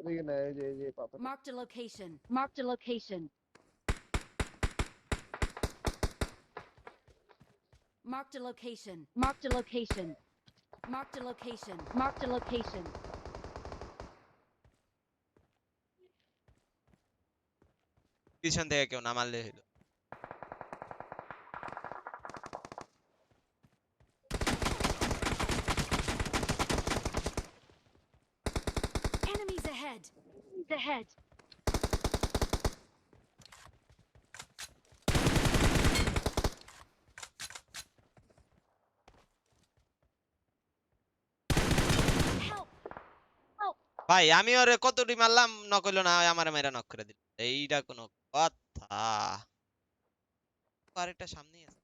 এদিকে না, এই যে পাপা। Marked a location. Marked a location. Marked a location. Marked a location. Marked a location. Marked a location. পিছন থেকে কেউ না মারলে হলো। Enemies ahead. Enemies ahead. Help. Help. ভাই আমি ওরে কতটি মারলাম নক হইলো না, আমার মেয়েরা নক করে দিল। এইটা কোনো কথা? আরেকটা সামনেই আছে।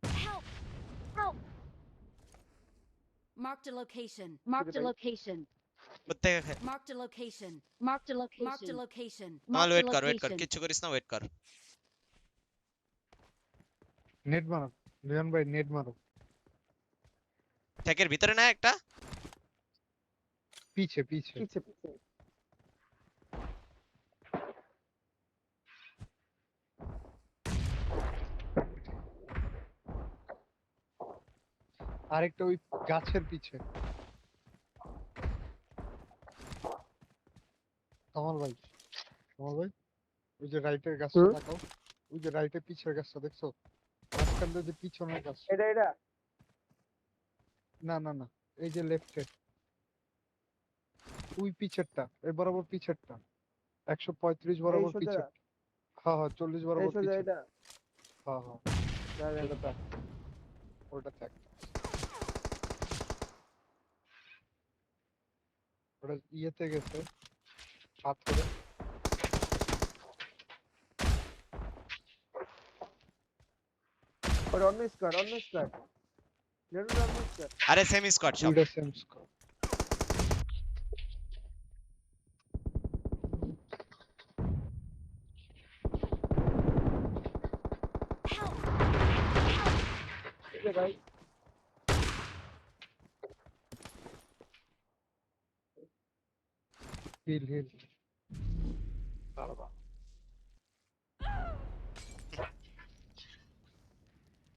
Help. Help. Marked a location. Marked a location. প্রত্যেকে খে- Marked a location. Marked a location. Marked a location. Kamal Marked a wait কর location. কিচ্ছু করিস না, ওয়েট কর। নেট মারো লিওন ভাই, নেট মারো। ঠেকের ভিতরে না একটা? পিছে পিছে পিছে পিছে। আরেকটা ওই গাছের পিছে। কামাল ভাই, কামাল ভাই, ওই যে রাইটের গাছটা হুম? দেখাও। ওই যে রাইটের পিছের গাছটা দেখছো? মাঝখান দিয়ে যে পিছনের গাছ। এটা না না না, এই যে লেফটে ওই পিছেরটা, এই বরাবর পিছেরটা 135 এই বরাবর সোজা, পিছে। হ্যাঁ হ্যাঁ 40 এই বরাবর সোজা পিছে। এটা। হ্যাঁ হ্যাঁ না, না, ওটা না। থাক, ওটা থাক। ওটা ইয়েতে গেছে পাথরে। ওটা অন্য স্কোয়াড, অন্য স্কোয়াড। লেডুর অন্য স্কোয়াড। আরে সেমি স্কোয়াড সব। দুইটা সেম স্কোর। Help. ঠিক আছে ভাই। Hill hill